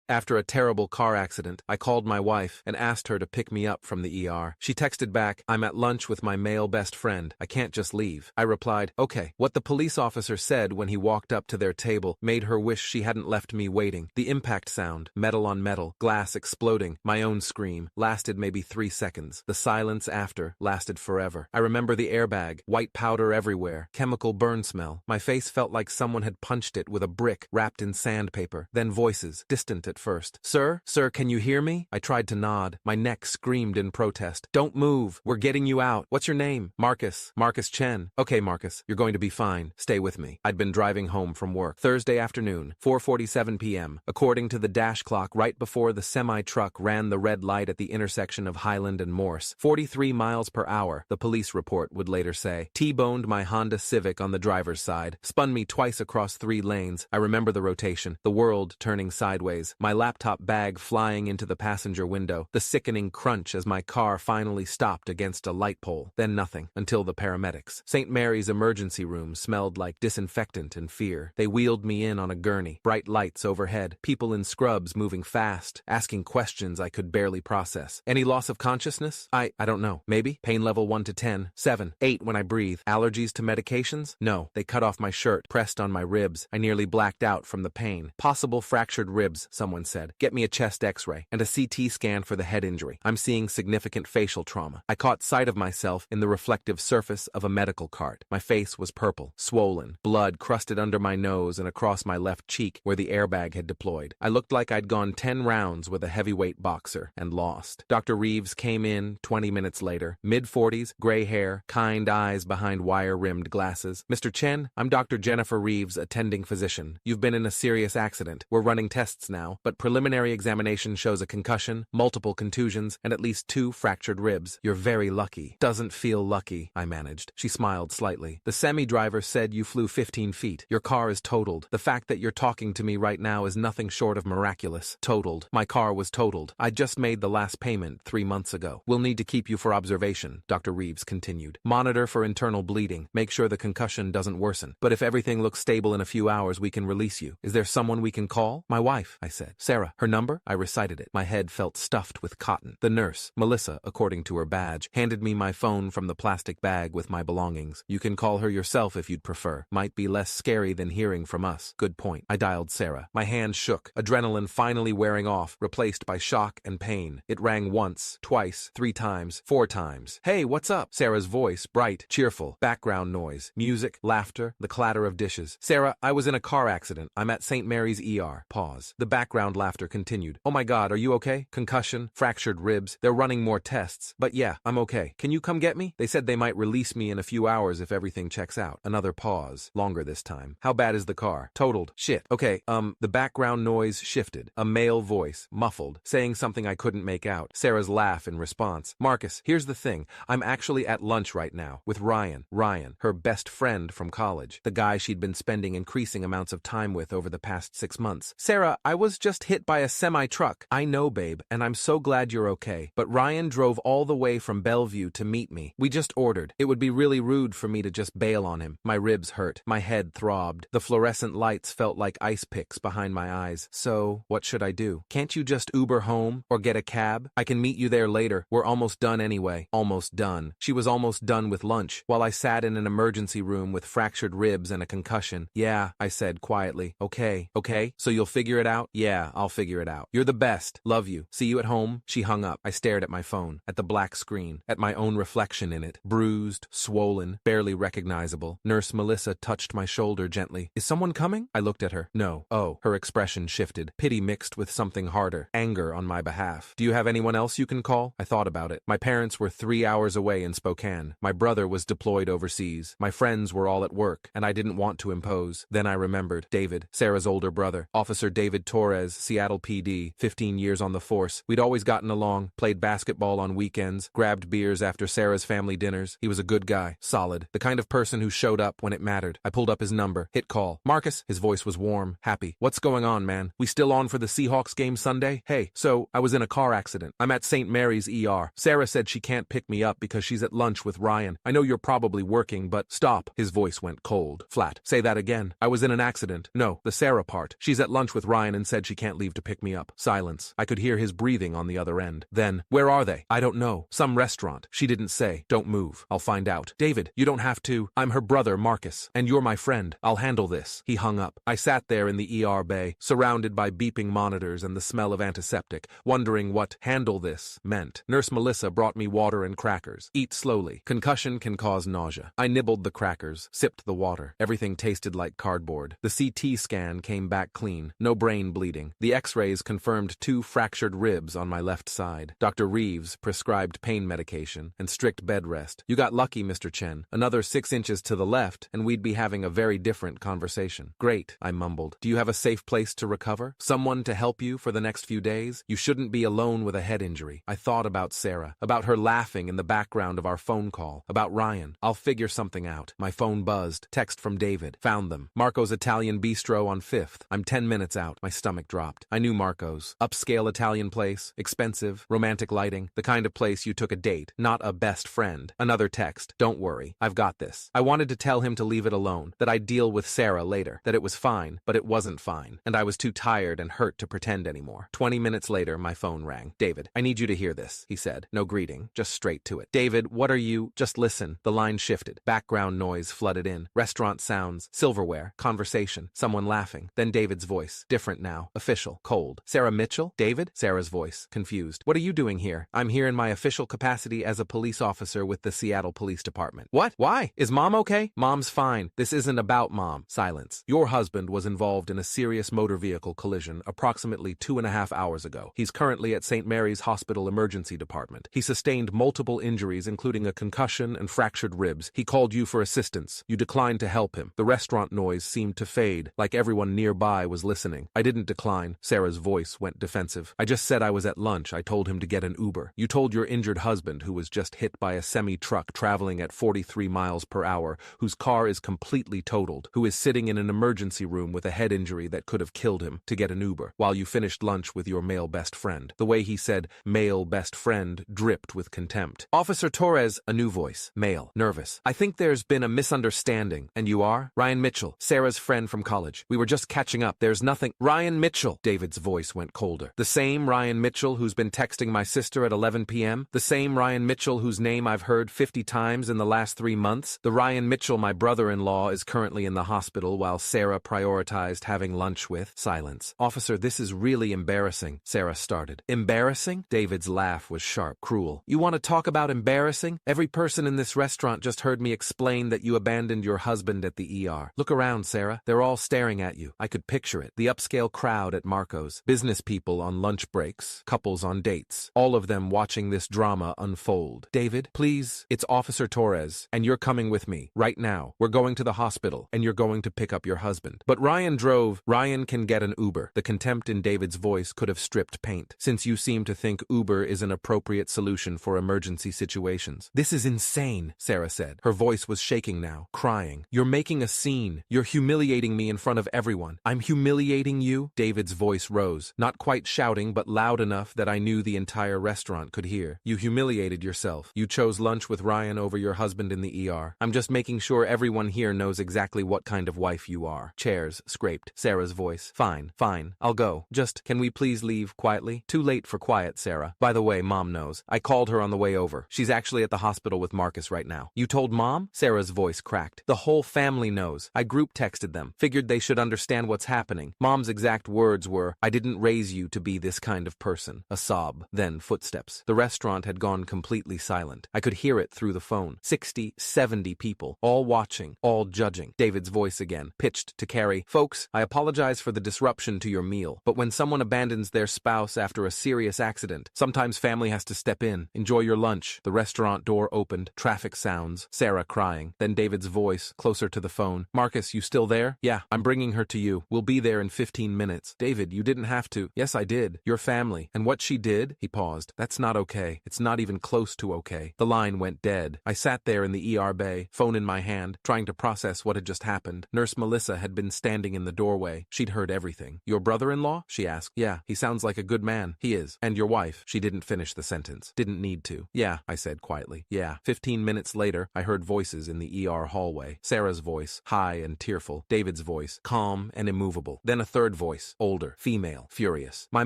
After a terrible car accident, I called my wife and asked her to pick me up from the ER. She texted back, "I'm at lunch with my male best friend. I can't just leave." I replied, "Okay." What the police officer said when he walked up to their table made her wish she hadn't left me waiting. The impact sound, metal on metal, glass exploding, my own scream, lasted maybe 3 seconds. The silence after lasted forever. I remember the airbag, white powder everywhere, chemical burn smell. My face felt like someone had punched it with a brick wrapped in sandpaper. Then voices, distant at first. "Sir? Sir, can you hear me?" I tried to nod. My neck screamed in protest. "Don't move. We're getting you out. What's your name?" "Marcus. Marcus Chen." "Okay, Marcus. You're going to be fine. Stay with me." I'd been driving home from work. Thursday afternoon, 4:47 p.m. According to the dash clock, right before the semi-truck ran the red light at the intersection of Highland and Morse. 43 miles per hour, the police report would later say. T-boned my Honda Civic on the driver's side. Spun me twice across 3 lanes. I remember the rotation. The world turning sideways. My laptop bag flying into the passenger window. The sickening crunch as my car finally stopped against a light pole. Then nothing, until the paramedics. St. Mary's emergency room smelled like disinfectant and fear. They wheeled me in on a gurney. Bright lights overhead. People in scrubs moving fast, asking questions I could barely process. Any loss of consciousness? I don't know. Maybe? Pain level 1 to 10. 7. 8 when I breathe. Allergies to medications? No. They cut off my shirt, pressed on my ribs. I nearly blacked out from the pain. Possible fractured ribs, someone said. Get me a chest x-ray and a CT scan for the head injury. I'm seeing significant facial trauma. I caught sight of myself in the reflective surface of a medical cart. My face was purple, swollen, blood crusted under my nose and across my left cheek where the airbag had deployed. I looked like I'd gone 10 rounds with a heavyweight boxer and lost. Dr. Reeves came in 20 minutes later. Mid-40s, gray hair, kind eyes behind wire-rimmed glasses. "Mr. Chen, I'm Dr. Jennifer Reeves, attending physician. You've been in a serious accident. We're running tests now, but preliminary examination shows a concussion, multiple contusions, and at least 2 fractured ribs. You're very lucky." "Doesn't feel lucky," I managed. She smiled slightly. "The semi-driver said you flew 15 feet. Your car is totaled. The fact that you're talking to me right now is nothing short of miraculous." Totaled. My car was totaled. I just made the last payment 3 months ago. "We'll need to keep you for observation," Dr. Reeves continued. "Monitor for internal bleeding. Make sure the concussion doesn't worsen. But if everything looks stable in a few hours, we can release you. Is there someone we can call?" "My wife," I said. "Sarah. Her number?" I recited it. My head felt stuffed with cotton. The nurse, Melissa, according to her badge, handed me my phone from the plastic bag with my belongings. "You can call her yourself if you'd prefer. Might be less scary than hearing from us." "Good point." I dialed Sarah. My hand shook, adrenaline finally wearing off, replaced by shock and pain. It rang once, twice, 3 times, 4 times. "Hey, what's up?" Sarah's voice, bright, cheerful. Background noise, music, laughter, the clatter of dishes. "Sarah, I was in a car accident. I'm at St. Mary's ER." Pause. The background laughter continued. "Oh my God, are you okay? Concussion, fractured ribs. They're running more tests. But yeah, I'm okay. Can you come get me? They said they might release me in a few hours if everything checks out." Another pause, longer this time. "How bad is the car?" "Totaled." "Shit. Okay, the background noise shifted. A male voice, muffled, saying something I couldn't make out. Sarah's laugh in response. "Marcus, here's the thing. I'm actually at lunch right now with Ryan. Ryan, her best friend from college. The guy she'd been spending increasing amounts of time with over the past 6 months. Sarah, I was just hit by a semi-truck." "I know, babe, and I'm so glad you're okay. But Ryan drove all the way from Bellevue to meet me. We just ordered. It would be really rude for me to just bail on him." My ribs hurt. My head throbbed. The fluorescent lights felt like ice picks behind my eyes. "So, what should I do? Can't you just Uber home or get a cab? I can meet you there later. We're almost done anyway." Almost done. She was almost done with lunch, while I sat in an emergency room with fractured ribs and a concussion. "Yeah," I said quietly. Okay, so you'll figure it out?" "Yeah, I'll figure it out. You're the best. Love you. See you at home." She hung up. I stared at my phone, at the black screen, at my own reflection in it. Bruised, swollen, barely recognizable. Nurse Melissa touched my shoulder gently. "Is someone coming?" I looked at her. "No." "Oh." Her expression shifted. Pity mixed with something harder. Anger on my behalf. "Do you have anyone else you can call?" I thought about it. My parents were 3 hours away in Spokane. My brother was deployed overseas. My friends were all at work, and I didn't want to impose. Then I remembered. David, Sarah's older brother. Officer David Torres, Seattle PD, 15 years on the force. We'd always gotten along, played basketball on weekends, grabbed beers after Sarah's family dinners. He was a good guy. Solid. The kind of person who showed up when it mattered. I pulled up his number. Hit call. "Marcus." His voice was warm, happy. "What's going on, man? We still on for the Seahawks game Sunday? Hey, so, I was in a car accident. I'm at St. Mary's ER. Sarah said she can't pick me up because she's at lunch with Ryan. I know you're probably working, but..." "Stop." His voice went cold, flat. "Say that again." "I was in an accident." "No, the Sarah part. She's at lunch with Ryan and said she can't leave to pick me up. Silence. I could hear his breathing on the other end. Then, where are they? I don't know. Some restaurant. She didn't say. Don't move. I'll find out. David, you don't have to. I'm her brother, Marcus. And you're my friend. I'll handle this. He hung up. I sat there in the ER bay, surrounded by beeping monitors and the smell of antiseptic, wondering what handle this meant. Nurse Melissa brought me water and crackers. Eat slowly. Concussion can cause nausea. I nibbled the crackers, sipped the water. Everything tasted like cardboard. The CT scan came back clean. No brain bleeding. The x-rays confirmed 2 fractured ribs on my left side. Dr. Reeves prescribed pain medication and strict bed rest. You got lucky, Mr. Chen. Another 6 inches to the left, and we'd be having a very different conversation. Great, I mumbled. Do you have a safe place to recover? Someone to help you for the next few days? You shouldn't be alone with a head injury. I thought about Sarah, about her laughing in the background of our phone call, about Ryan. I'll figure something out. My phone buzzed. Text from David. Found them. Marco's Italian Bistro on 5th. I'm 10 minutes out. My stomach dropped. I knew Marco's. Upscale Italian place. Expensive. Romantic lighting. The kind of place you took a date, not a best friend. Another text. Don't worry. I've got this. I wanted to tell him to leave it alone, that I'd deal with Sarah later, that it was fine, but it wasn't fine, and I was too tired and hurt to pretend anymore. 20 minutes later, my phone rang. David, I need you to hear this, he said. No greeting, just straight to it. David, what are you? Just listen. The line shifted. Background noise flooded in. Restaurant sounds, silverware, conversation, someone laughing. Then David's voice. Different now. Official. Cold. Sarah Mitchell? David? Sarah's voice. Confused. What are you doing here? I'm here in my official capacity as a police officer with the Seattle Police Department. What? Why? Is Mom okay? Mom's fine. This isn't about Mom. Silence. Your husband was involved in a serious motor vehicle collision approximately 2.5 hours ago. He's currently at St. Mary's Hospital Emergency Department. He sustained multiple injuries, including a concussion and fractured ribs. He called you for assistance. You declined to help him. The restaurant noise seemed to fade, like everyone nearby was listening. I didn't decline. Sarah's voice went defensive. I just said I was at lunch. I told him to get an Uber. You told your injured husband, who was just hit by a semi-truck traveling at 43 miles per hour, whose car is completely totaled, who is sitting in an emergency room with a head injury that could have killed him, to get an Uber, while you finished lunch with your male best friend. The way he said male best friend dripped with contempt. Officer Torres, a new voice. Male. Nervous. I think there's been a misunderstanding. And you are? Ryan Mitchell, Sarah's friend from college. We were just catching up. There's nothing. Ryan Mitchell. David's voice went colder. The same Ryan Mitchell who's been texting my sister at 11 p.m.? The same Ryan Mitchell whose name I've heard 50 times in the last 3 months? The Ryan Mitchell my brother-in-law is currently in the hospital while Sarah prioritized having lunch with. Silence. Officer, this is really embarrassing, Sarah started. Embarrassing? David's laugh was sharp, cruel. You want to talk about embarrassing? Every person in this restaurant just heard me explain that you abandoned your husband at the ER. Look around, Sarah. They're all staring at you. I could picture it. The upscale crowd at Marco's. Business people on lunch breaks. Couples on dates. All of them watching this drama unfold. David, please. It's Officer Torres, and you're coming with me. Right now. We're going to the hospital, and you're going to pick up your husband. But Ryan drove. Ryan can get an Uber. The contempt in David's voice could have stripped paint, since you seem to think Uber is an appropriate solution for emergency situations. This is insane, Sarah said. Her voice was shaking now, crying. You're making a scene. You're humiliating me in front of everyone. I'm humiliating you? David's voice rose, not quite shouting, but loud enough that I knew the entire restaurant could hear. You humiliated yourself. You chose lunch with Ryan over your husband in the ER. I'm just making sure everyone here knows exactly what kind of wife you are. Chairs scraped. Sarah's voice. Fine, fine. I'll go. Just, can we please leave quietly? Too late for quiet, Sarah. By the way, Mom knows. I called her on the way over. She's actually at the hospital with Marcus right now. You told Mom? Sarah's voice cracked. The whole family knows. I group texted them. Figured they should understand what's happening. Mom's exact words were, I didn't raise you to be this kind of person. A sob. Then footsteps. The restaurant had gone completely silent. I could hear it through the phone. 60, 70 people. All watching. All judging. David's voice again. Pitched to Carrie. Folks, I apologize for the disruption to your meal. But when someone abandons their spouse after a serious accident, sometimes family has to step in. Enjoy your lunch. The restaurant door opened. Traffic sounds. Sarah crying. Then David's voice, closer to the phone. Marcus, you still there? Yeah, I'm bringing her to you. We'll be there in 15 minutes. David, you didn't have to. Yes, I did. Your family. And what she did? He paused. That's not okay. It's not even close to okay. The line went dead. I sat there in the ER bay, phone in my hand, trying to process what had just happened. Nurse Melissa had been standing in the doorway. She'd heard everything. Your brother-in-law? She asked. Yeah, he sounds like a good man. He is. And your wife? She didn't finish the sentence. Didn't need to. Yeah, I said quietly. Yeah. 15 minutes later, I heard voices in the ER hallway. Sarah's voice, high and tearful. David's voice, calm and immovable. Then a third voice, older. older, female, furious. My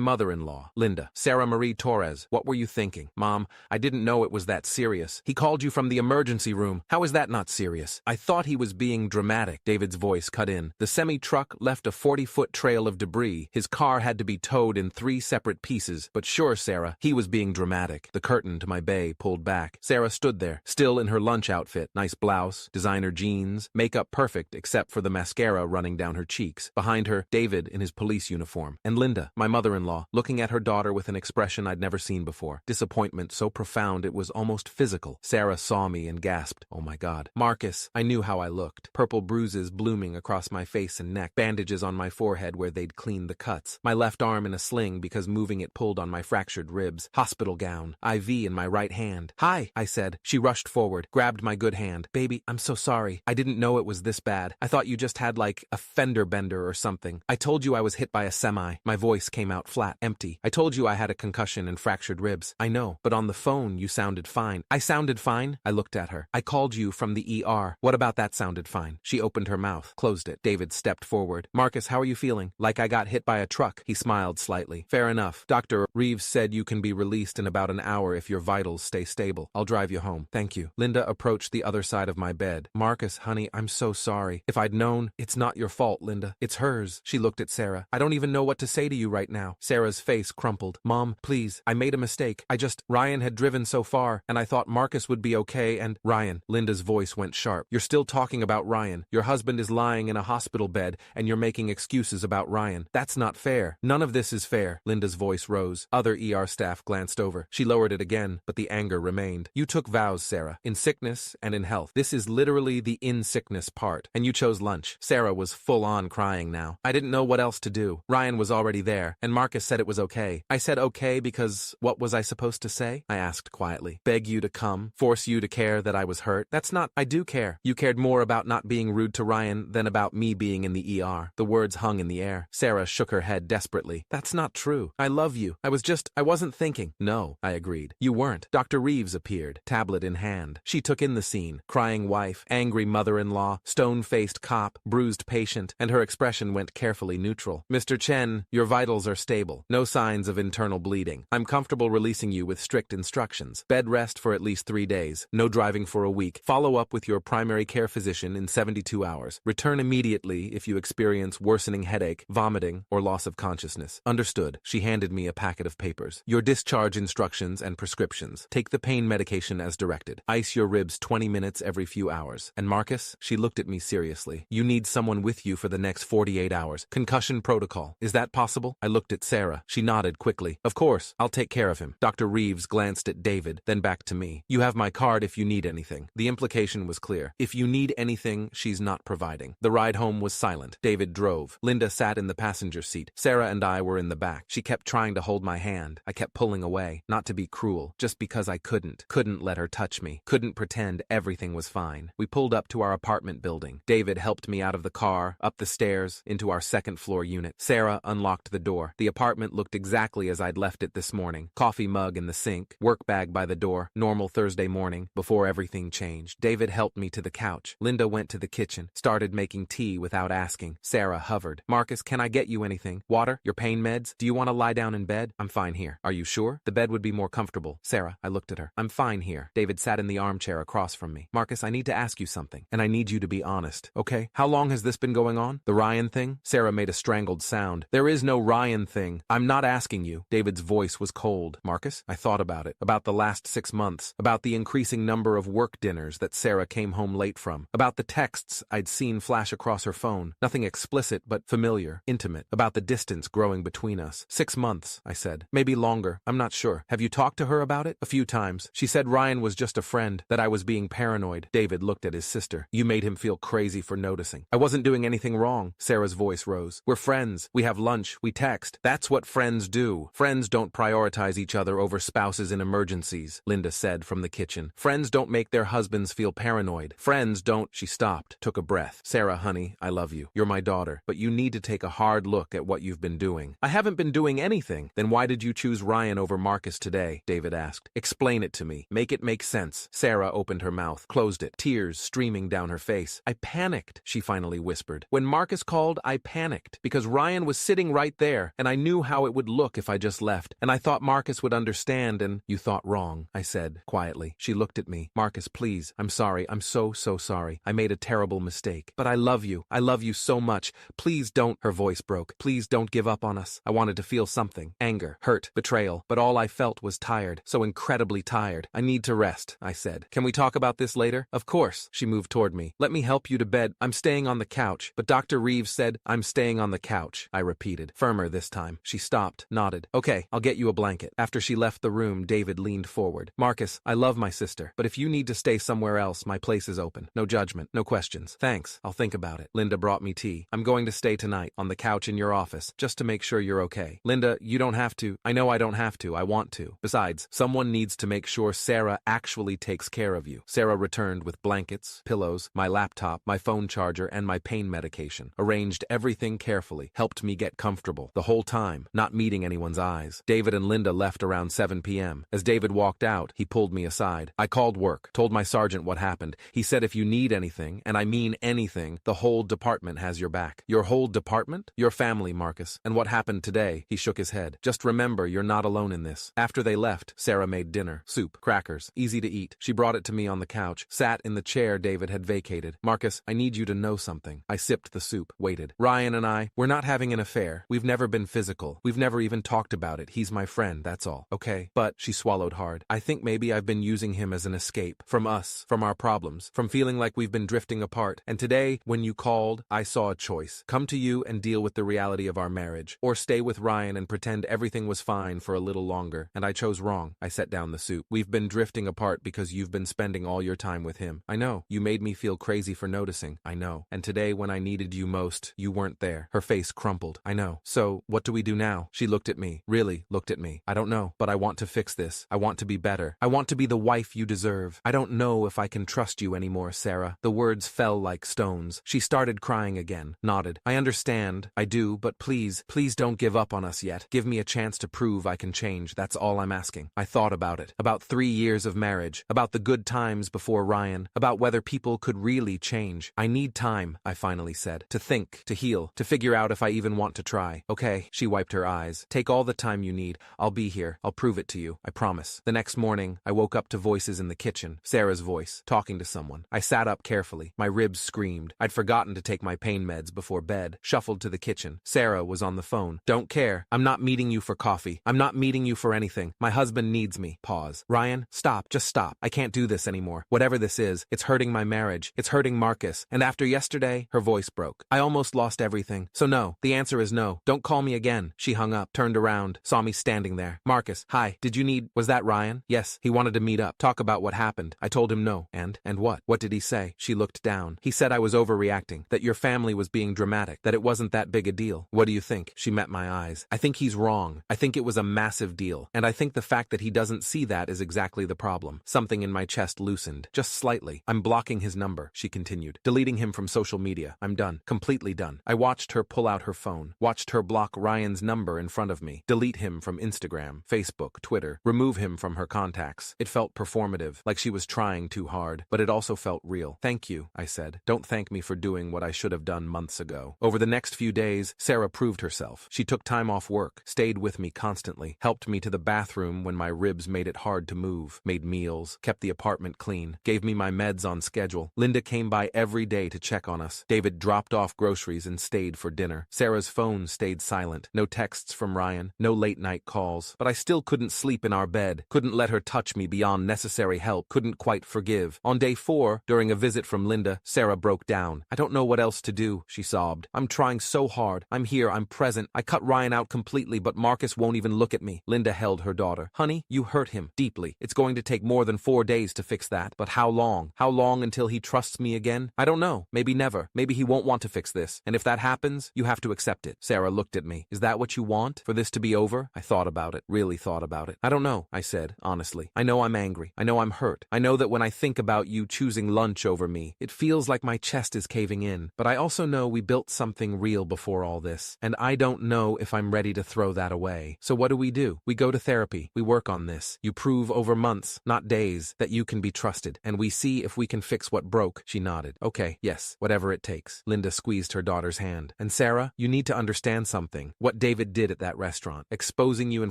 mother-in-law, Linda. Sarah Marie Torres, what were you thinking? Mom, I didn't know it was that serious. He called you from the emergency room. How is that not serious? I thought he was being dramatic. David's voice cut in. The semi-truck left a 40-foot trail of debris. His car had to be towed in 3 separate pieces. But sure, Sarah, he was being dramatic. The curtain to my bay pulled back. Sarah stood there, still in her lunch outfit. Nice blouse, designer jeans, makeup perfect except for the mascara running down her cheeks. Behind her, David in his police uniform. And Linda, my mother-in-law, looking at her daughter with an expression I'd never seen before. Disappointment so profound it was almost physical. Sarah saw me and gasped, "Oh my God." Marcus, I knew how I looked. Purple bruises blooming across my face and neck, bandages on my forehead where they'd cleaned the cuts, my left arm in a sling because moving it pulled on my fractured ribs, hospital gown, IV in my right hand. "Hi," I said. She rushed forward, grabbed my good hand. "Baby, I'm so sorry. I didn't know it was this bad. I thought you just had like a fender bender or something. I told you I was hit by a semi." My voice came out flat, empty. "I told you I had a concussion and fractured ribs. I know, but on the phone you sounded fine." "I sounded fine?" I looked at her. "I called you from the ER. What about that sounded fine?" She opened her mouth, closed it. David stepped forward. "Marcus, how are you feeling?" "Like I got hit by a truck." He smiled slightly. "Fair enough. Dr. Reeves said you can be released in about an hour if your vitals stay stable. I'll drive you home." "Thank you." Linda approached the other side of my bed. "Marcus, honey, I'm so sorry. If I'd known, it's not your fault, Linda. It's hers." She looked at Sarah. "I don't even know what to say to you right now." Sarah's face crumpled. "Mom, please, I made a mistake. Ryan had driven so far, and I thought Marcus would be okay and—" "Ryan." Linda's voice went sharp. "You're still talking about Ryan. Your husband is lying in a hospital bed, and you're making excuses about Ryan. That's not fair. None of this is fair." Linda's voice rose. Other ER staff glanced over. She lowered it again, but the anger remained. "You took vows, Sarah, in sickness and in health. This is literally the in-sickness part, and you chose lunch." Sarah was full-on crying now. "I didn't know what else to do. Ryan was already there, and Marcus said it was okay. I said okay because what was I supposed to say?" I asked quietly. "Beg you to come? Force you to care that I was hurt? That's not— I do care. You cared more about not being rude to Ryan than about me being in the ER." The words hung in the air. Sarah shook her head desperately. "That's not true. I love you. I wasn't thinking." "No," I agreed. "You weren't." Dr. Reeves appeared, tablet in hand. She took in the scene. Crying wife, angry mother-in-law, stone-faced cop, bruised patient, and her expression went carefully neutral. "Mr. Chen, your vitals are stable. No signs of internal bleeding. I'm comfortable releasing you with strict instructions. Bed rest for at least 3 days. No driving for a week. Follow up with your primary care physician in 72 hours. Return immediately if you experience worsening headache, vomiting, or loss of consciousness." "Understood." She handed me a packet of papers. "Your discharge instructions and prescriptions. Take the pain medication as directed. Ice your ribs 20 minutes every few hours. And Marcus," she looked at me seriously, "you need someone with you for the next 48 hours. Concussion protocol. Is that possible?" I looked at Sarah. She nodded quickly. "Of course, I'll take care of him." Dr. Reeves glanced at David, then back to me. "You have my card if you need anything." The implication was clear. If you need anything, she's not providing. The ride home was silent. David drove. Linda sat in the passenger seat. Sarah and I were in the back. She kept trying to hold my hand. I kept pulling away, not to be cruel, just because I couldn't let her touch me, couldn't pretend everything was fine. We pulled up to our apartment building. David helped me out of the car, up the stairs, into our second-floor unit. Sarah unlocked the door. The apartment looked exactly as I'd left it this morning. Coffee mug in the sink, work bag by the door, normal Thursday morning, before everything changed. David helped me to the couch. Linda went to the kitchen, started making tea without asking. Sarah hovered. "Marcus, can I get you anything? Water? Your pain meds? Do you want to lie down in bed?" "I'm fine here." "Are you sure? The bed would be more comfortable." "Sarah," I looked at her. "I'm fine here." David sat in the armchair across from me. "Marcus, I need to ask you something, and I need you to be honest, okay? How long has this been going on? The Ryan thing?" Sarah made a strangled sound. "There is no Ryan thing. I'm not asking you." David's voice was cold. "Marcus?" I thought about it. About the last 6 months. About the increasing number of work dinners that Sarah came home late from. About the texts I'd seen flash across her phone. Nothing explicit, but familiar, intimate. About the distance growing between us. 6 months, I said. Maybe longer. I'm not sure. Have you talked to her about it? "A few times. She said Ryan was just a friend, that I was being paranoid." David looked at his sister. "You made him feel crazy for noticing." "I wasn't doing anything wrong." Sarah's voice rose. "We're friends. We have lunch. We text. That's what friends do. Friends don't prioritize each other over spouses in emergencies," Linda said from the kitchen. "Friends don't make their husbands feel paranoid. Friends don't—" She stopped, took a breath. "Sarah, honey, I love you. You're my daughter. But you need to take a hard look at what you've been doing." "I haven't been doing anything." "Then why did you choose Ryan over Marcus today?" David asked. "Explain it to me. Make it make sense." Sarah opened her mouth, closed it, tears streaming down her face. "I panicked," she finally whispered. "When Marcus called, I panicked, because Ryan Ryan was sitting right there, and I knew how it would look if I just left, and I thought Marcus would understand and— You thought wrong, I said, quietly. She looked at me. Marcus, please, I'm sorry, I'm so sorry. I made a terrible mistake. But I love you so much. Please don't— Her voice broke. Please don't give up on us. I wanted to feel something. Anger, hurt, betrayal, but all I felt was tired. So incredibly tired. I need to rest, I said. Can we talk about this later? Of course. She moved toward me. Let me help you to bed. I'm staying on the couch. But Dr. Reeves said— I'm staying on the couch, I repeated, firmer this time. She stopped, nodded. Okay, I'll get you a blanket. After she left the room, David leaned forward. Marcus, I love my sister, but if you need to stay somewhere else, my place is open. No judgment, no questions. Thanks, I'll think about it. Linda brought me tea. I'm going to stay tonight, on the couch in your office, just to make sure you're okay. Linda, you don't have to. I know I don't have to. I want to. Besides, someone needs to make sure Sarah actually takes care of you. Sarah returned with blankets, pillows, my laptop, my phone charger, and my pain medication. Arranged everything carefully, helped me get comfortable. The whole time, not meeting anyone's eyes. David and Linda left around 7 p.m. As David walked out, he pulled me aside. I called work, told my sergeant what happened. He said if you need anything, and I mean anything, the whole department has your back. Your whole department? Your family, Marcus. And what happened today? He shook his head. Just remember, you're not alone in this. After they left, Sarah made dinner. Soup, crackers, easy to eat. She brought it to me on the couch, sat in the chair David had vacated. Marcus, I need you to know something. I sipped the soup, waited. Ryan and I, we're not having an affair. We've never been physical. We've never even talked about it. He's my friend, that's all. Okay? But, she swallowed hard, I think maybe I've been using him as an escape. From us, from our problems, from feeling like we've been drifting apart. And today, when you called, I saw a choice. Come to you and deal with the reality of our marriage. Or stay with Ryan and pretend everything was fine for a little longer. And I chose wrong. I set down the soup. We've been drifting apart because you've been spending all your time with him. I know. You made me feel crazy for noticing. I know. And today, when I needed you most, you weren't there. Her face crumpled. I know. So, what do we do now? She looked at me. Really looked at me. I don't know, but I want to fix this. I want to be better. I want to be the wife you deserve. I don't know if I can trust you anymore, Sarah. The words fell like stones. She started crying again, nodded. I understand. I do, but please don't give up on us yet. Give me a chance to prove I can change. That's all I'm asking. I thought about it. About 3 years of marriage. About the good times before Ryan. About whether people could really change. I need time, I finally said. To think, to heal, to figure out if I even want to try. Okay, she wiped her eyes. Take all the time you need. I'll be here. I'll prove it to you. I promise. The next morning, I woke up to voices in the kitchen. Sarah's voice, talking to someone. I sat up carefully. My ribs screamed. I'd forgotten to take my pain meds before bed. Shuffled to the kitchen. Sarah was on the phone. Don't care. I'm not meeting you for coffee. I'm not meeting you for anything. My husband needs me. Pause. Ryan, stop. Just stop. I can't do this anymore. Whatever this is, it's hurting my marriage. It's hurting Marcus. And after yesterday, her voice broke. I almost lost everything. So no. The answer is no. Don't call me again. She hung up, turned around, saw me standing there. Marcus, hi. Did you need— Was that Ryan? Yes. He wanted to meet up. Talk about what happened. I told him no. And what? What did he say? She looked down. He said I was overreacting. That your family was being dramatic. That it wasn't that big a deal. What do you think? She met my eyes. I think he's wrong. I think it was a massive deal. And I think the fact that he doesn't see that is exactly the problem. Something in my chest loosened. Just slightly. I'm blocking his number, she continued. Deleting him from social media. I'm done. Completely done. I watched her pull out her phone. Watched her block Ryan's number in front of me. Delete him from Instagram, Facebook, Twitter. Remove him from her contacts. It felt performative, like she was trying too hard, but it also felt real. Thank you, I said. Don't thank me for doing what I should have done months ago. Over the next few days, Sarah proved herself. She took time off work, stayed with me constantly, helped me to the bathroom when my ribs made it hard to move, made meals, kept the apartment clean, gave me my meds on schedule. Linda came by every day to check on us. David dropped off groceries and stayed for dinner. Sarah's phone stayed silent. No texts from Ryan, no late-night calls. But I still couldn't sleep in our bed, couldn't let her touch me beyond necessary help, couldn't quite forgive. On day 4, during a visit from Linda, Sarah broke down. I don't know what else to do, she sobbed. I'm trying so hard. I'm here, I'm present. I cut Ryan out completely, but Marcus won't even look at me. Linda held her daughter. Honey, you hurt him deeply. It's going to take more than 4 days to fix that. But how long? How long until he trusts me again? I don't know. Maybe never. Maybe he won't want to fix this. And if that happens, you have to accept it. Sarah looked at me. Is that what you want? For this to be over? I thought about it. Really thought about it. I don't know, I said, honestly. I know I'm angry. I know I'm hurt. I know that when I think about you choosing lunch over me, it feels like my chest is caving in. But I also know we built something real before all this. And I don't know if I'm ready to throw that away. So what do? We go to therapy. We work on this. You prove over months, not days, that you can be trusted. And we see if we can fix what broke. She nodded. Okay, yes, whatever it takes. Linda squeezed her daughter's hand. And Sarah, Sarah, you need to understand something. What David did at that restaurant, exposing you in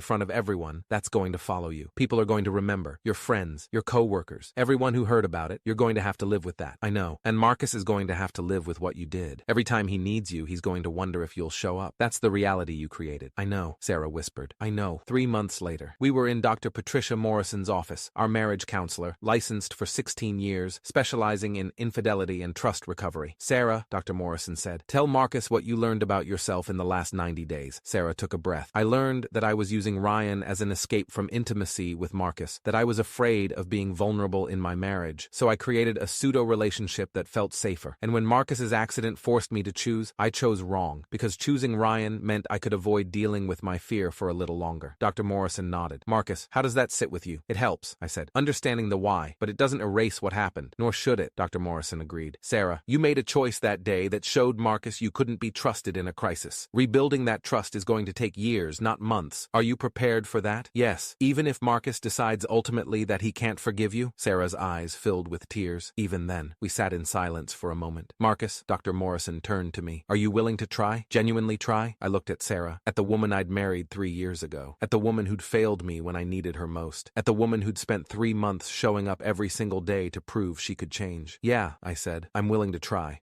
front of everyone, that's going to follow you. People are going to remember. Your friends, your co-workers, everyone who heard about it, you're going to have to live with that. I know. And Marcus is going to have to live with what you did. Every time he needs you, he's going to wonder if you'll show up. That's the reality you created. I know, Sarah whispered. I know. 3 months later, we were in Dr. Patricia Morrison's office, our marriage counselor, licensed for 16 years, specializing in infidelity and trust recovery. Sarah, Dr. Morrison said, tell Marcus what you learned about yourself in the last 90 days. Sarah took a breath. I learned that I was using Ryan as an escape from intimacy with Marcus, that I was afraid of being vulnerable in my marriage, so I created a pseudo-relationship that felt safer. And when Marcus's accident forced me to choose, I chose wrong, because choosing Ryan meant I could avoid dealing with my fear for a little longer. Dr. Morrison nodded. Marcus, how does that sit with you? It helps, I said, understanding the why, but it doesn't erase what happened, nor should it, Dr. Morrison agreed. Sarah, you made a choice that day that showed Marcus you couldn't be trusted in a crisis. Rebuilding that trust is going to take years, not months. Are you prepared for that? Yes. Even if Marcus decides ultimately that he can't forgive you? Sarah's eyes filled with tears. Even then, we sat in silence for a moment. Marcus, Dr. Morrison turned to me. Are you willing to try? Genuinely try? I looked at Sarah, at the woman I'd married 3 years ago, at the woman who'd failed me when I needed her most, at the woman who'd spent 3 months showing up every single day to prove she could change. Yeah, I said, I'm willing to try.